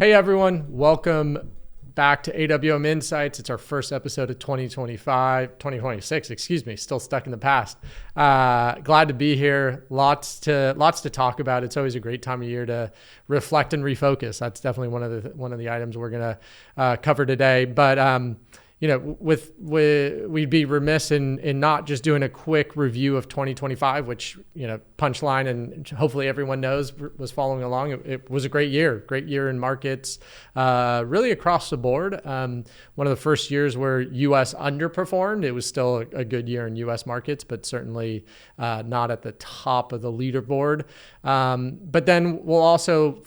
Hey everyone, welcome back to AWM Insights. It's our first episode of 2026, still stuck in the past. Glad to be here. Lots to talk about. It's always a great time of year to reflect and refocus. That's definitely one of the items we're going to cover today. But we'd be remiss in not just doing a quick review of 2025, which, punchline, and hopefully everyone knows, was following along. It was a great year in markets, really across the board. One of the first years where U.S. underperformed. It was still a good year in U.S. markets, but certainly not at the top of the leaderboard. But then we'll also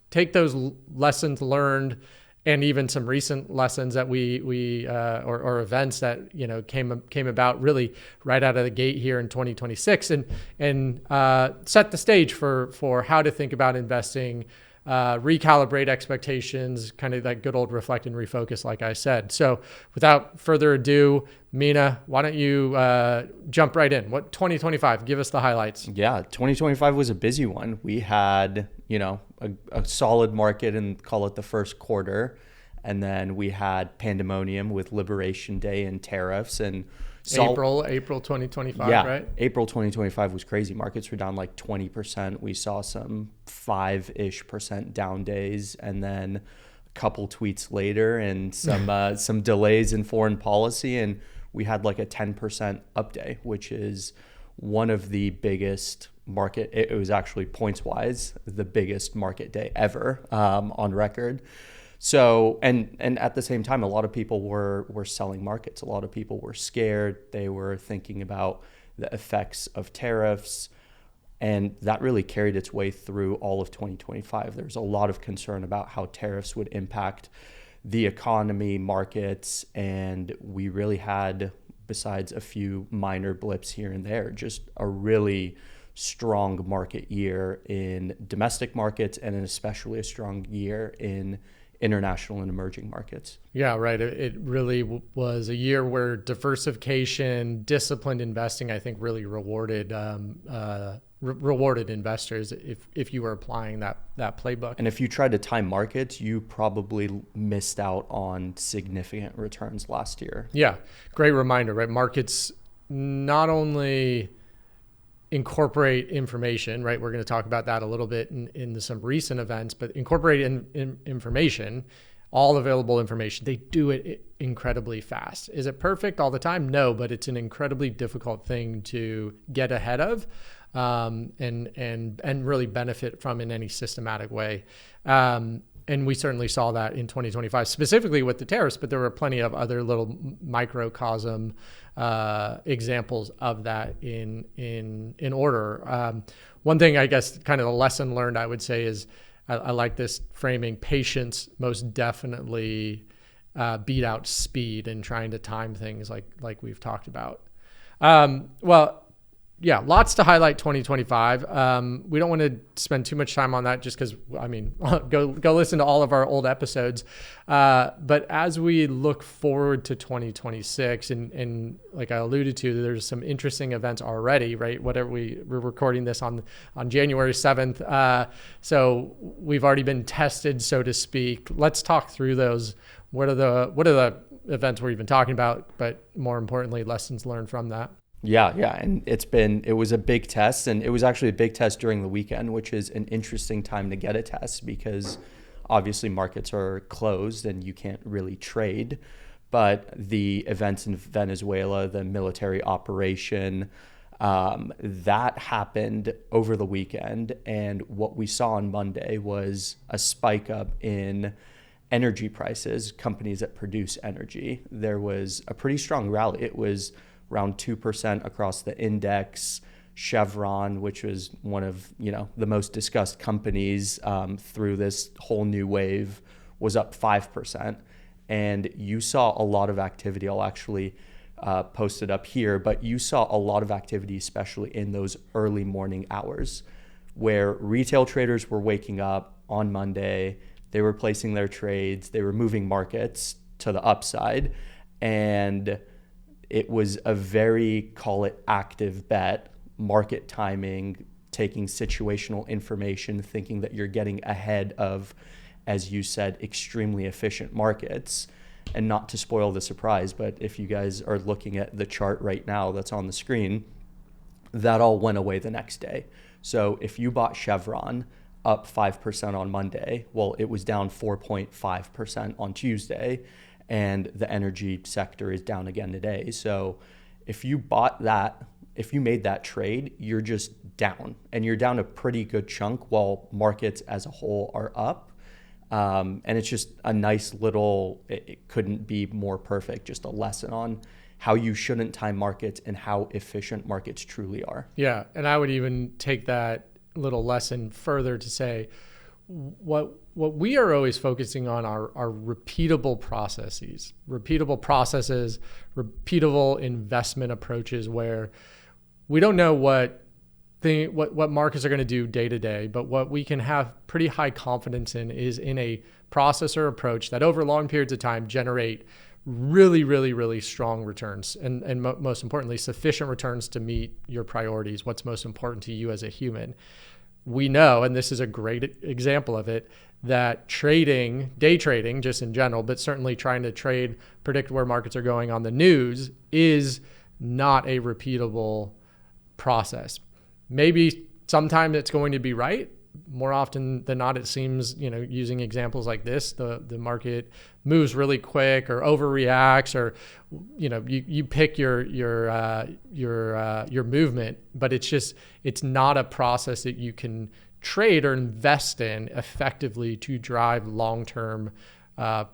take those lessons learned and even some recent lessons that or events that came about really right out of the gate here in 2026, and set the stage for how to think about investing, recalibrate expectations, kind of that good old reflect and refocus, like I said. So without further ado, Mena, why don't you jump right in? What 2025? Give us the highlights. Yeah, 2025 was a busy one. We had, a solid market and call it the first quarter. And then we had pandemonium with Liberation Day and tariffs and April 2025, yeah, right? April 2025 was crazy. Markets were down like 20%. We saw some 5-ish% down days, and then a couple tweets later and some delays in foreign policy, and we had like a 10% up day, which is one of the biggest market. It was actually points wise the biggest market day ever on record. So, and at the same time, a lot of people were selling markets. A lot of people were scared. They were thinking about the effects of tariffs, and that really carried its way through all of 2025. There's a lot of concern about how tariffs would impact the economy, markets, and we really had, besides a few minor blips here and there, just a really strong market year in domestic markets, and especially a strong year in international and emerging markets. Yeah, right. It really was a year where diversification, disciplined investing, I think, really rewarded investors if you were applying that playbook. And if you tried to time markets, you probably missed out on significant returns last year. Yeah, great reminder, right? Markets not only incorporate information, right? We're going to talk about that a little bit in some recent events, but incorporate in information, all available information. They do it incredibly fast. Is it perfect all the time? No, but it's an incredibly difficult thing to get ahead of, and really benefit from in any systematic way. And we certainly saw that in 2025, specifically with the tariffs, but there were plenty of other little microcosm examples of that in order. One thing, I guess, kind of the lesson learned, I would say, is I like this framing: patience most definitely beat out speed in trying to time things like we've talked about. Yeah, lots to highlight 2025. We don't want to spend too much time on that just because, go listen to all of our old episodes. But as we look forward to 2026, and like I alluded to, there's some interesting events already, right? We're recording this on January 7th. So we've already been tested, so to speak. Let's talk through those. What are the events we're even talking about, but more importantly, lessons learned from that? Yeah. And it was a big test, and it was actually a big test during the weekend, which is an interesting time to get a test because obviously markets are closed and you can't really trade. But the events in Venezuela, the military operation, that happened over the weekend. And what we saw on Monday was a spike up in energy prices, companies that produce energy. There was a pretty strong rally. It was around 2% across the index. Chevron, which was one of the most discussed companies through this whole new wave, was up 5%. And you saw a lot of activity. I'll actually post it up here, but you saw a lot of activity, especially in those early morning hours where retail traders were waking up on Monday. They were placing their trades. They were moving markets to the upside. And it was a very, call it, active bet, market timing, taking situational information, thinking that you're getting ahead of as you said, extremely efficient markets. And not to spoil the surprise, but if you guys are looking at the chart right now that's on the screen, that all went away the next day. So if you bought Chevron up 5% on Monday, well, it was down 4.5% on Tuesday, and the energy sector is down again today. So if you bought that, if you made that trade, you're just down, and you're down a pretty good chunk while markets as a whole are up. And it's just a nice little, it couldn't be more perfect, just a lesson on how you shouldn't time markets and how efficient markets truly are. Yeah, and I would even take that little lesson further to say what we are always focusing on are repeatable processes, repeatable investment approaches where we don't know what markets are going to do day to day, but what we can have pretty high confidence in is in a process or approach that over long periods of time generate really, really, really strong returns and most importantly, sufficient returns to meet your priorities, what's most important to you as a human. We know, and this is a great example of it, that day trading just in general, but certainly trying to predict where markets are going on the news is not a repeatable process. Maybe sometime it's going to be right. More often than not, it seems, using examples like this, the market moves really quick or overreacts, or you pick your movement, but it's not a process that you can trade or invest in effectively to drive long-term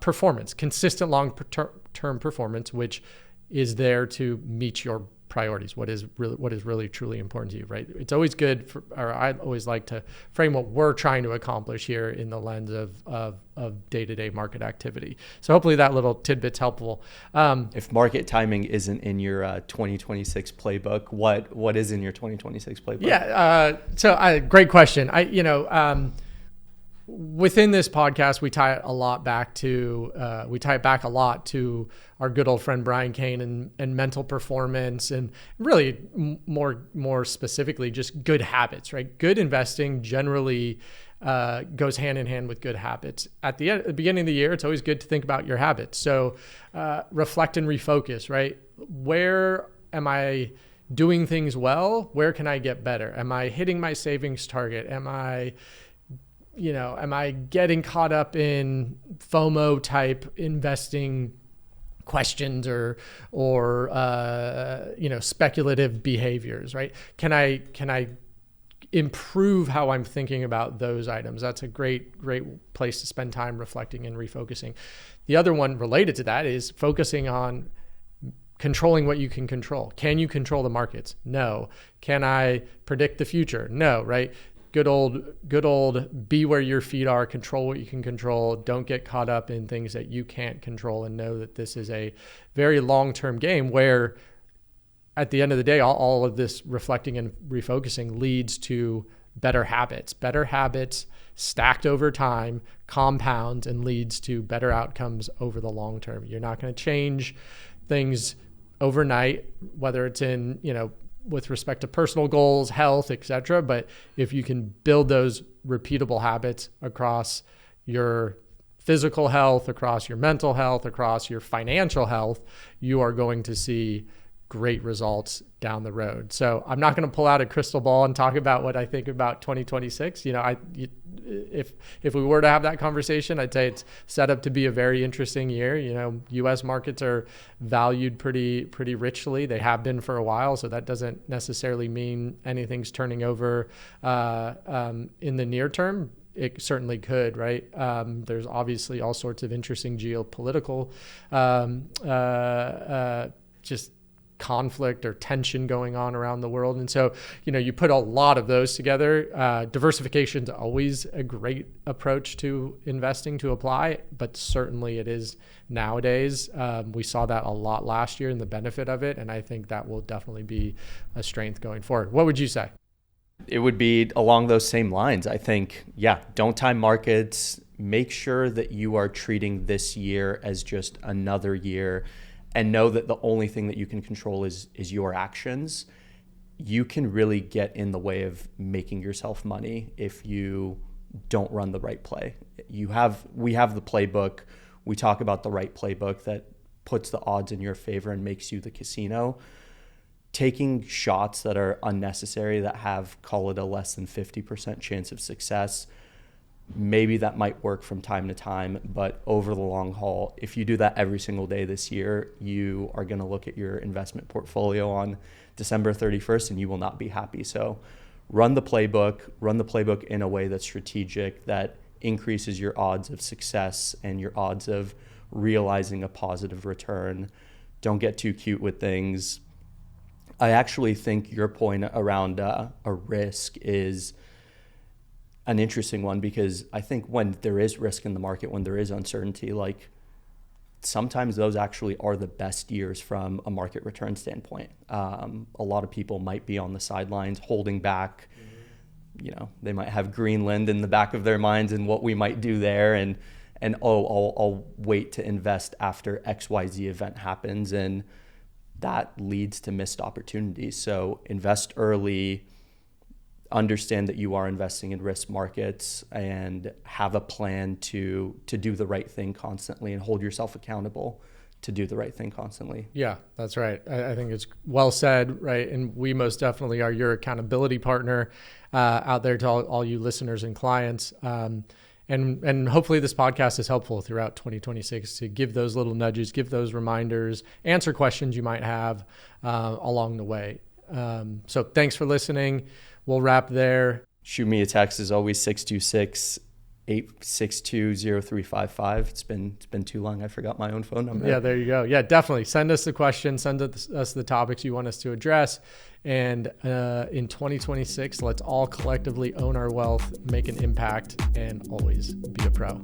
performance, consistent long-term performance, which is there to meet your priorities, what is really truly important to you, right? It's always good I always like to frame what we're trying to accomplish here in the lens of day-to-day market activity. So hopefully that little tidbit's helpful. If market timing isn't in your 2026 playbook, what is in your 2026 playbook? Yeah. Great question. Within this podcast, we tie it back a lot to our good old friend Brian Kane and mental performance, and really more specifically, just good habits, right? Good investing generally goes hand in hand with good habits. At the beginning of the year, it's always good to think about your habits. So reflect and refocus, right? Where am I doing things well? Where can I get better? Am I hitting my savings target? Am I getting caught up in FOMO type investing questions or speculative behaviors, right? Can I improve how I'm thinking about those items? That's a great place to spend time reflecting and refocusing. The other one related to that is focusing on controlling what you can control. Can you control the markets? No. Can I predict the future? No, right? Good old be where your feet are, control what you can control. Don't get caught up in things that you can't control, and know that this is a very long-term game where at the end of the day, all of this reflecting and refocusing leads to better habits. Better habits stacked over time compounds and leads to better outcomes over the long term. You're not going to change things overnight, whether it's in, with respect to personal goals, health, etc. But if you can build those repeatable habits across your physical health, across your mental health, across your financial health, you are going to see great results down the road. So I'm not going to pull out a crystal ball and talk about what I think about 2026. If we were to have that conversation, I'd say it's set up to be a very interesting year. U.S. markets are valued pretty richly. They have been for a while, so that doesn't necessarily mean anything's turning over in the near term. It certainly could, right? There's obviously all sorts of interesting geopolitical just conflict or tension going on around the world. And so, you put a lot of those together. Diversification is always a great approach to investing to apply, but certainly it is nowadays. We saw that a lot last year and the benefit of it. And I think that will definitely be a strength going forward. What would you say? It would be along those same lines. I think, don't time markets. Make sure that you are treating this year as just another year, and know that the only thing that you can control is your actions. You can really get in the way of making yourself money if you don't run the right play. We have the playbook. We talk about the right playbook that puts the odds in your favor and makes you the casino. Taking shots that are unnecessary, that have, call it a less than 50% chance of success, maybe that might work from time to time, but over the long haul, if you do that every single day this year, you are going to look at your investment portfolio on December 31st and you will not be happy. So run the playbook in a way that's strategic, that increases your odds of success and your odds of realizing a positive return. Don't get too cute with things. I actually think your point around a risk is an interesting one, because I think when there is risk in the market, when there is uncertainty, like sometimes those actually are the best years from a market return standpoint. A lot of people might be on the sidelines holding back. You know, they might have Greenland in the back of their minds and what we might do there, and I'll wait to invest after XYZ event happens, and that leads to missed opportunities. So invest early, understand that you are investing in risk markets, and have a plan to do the right thing constantly and hold yourself accountable to do the right thing constantly. Yeah, that's right. I think it's well said, right? And we most definitely are your accountability partner out there to all you listeners and clients. And hopefully this podcast is helpful throughout 2026 to give those little nudges, give those reminders, answer questions you might have along the way. So thanks for listening. We'll wrap there. Shoot me a text, as always, 626-862-0355. It's been too long. I forgot my own phone number. Yeah, there you go. Yeah, definitely. Send us the questions. Send us the topics you want us to address. And in 2026, let's all collectively own our wealth, make an impact, and always be a pro.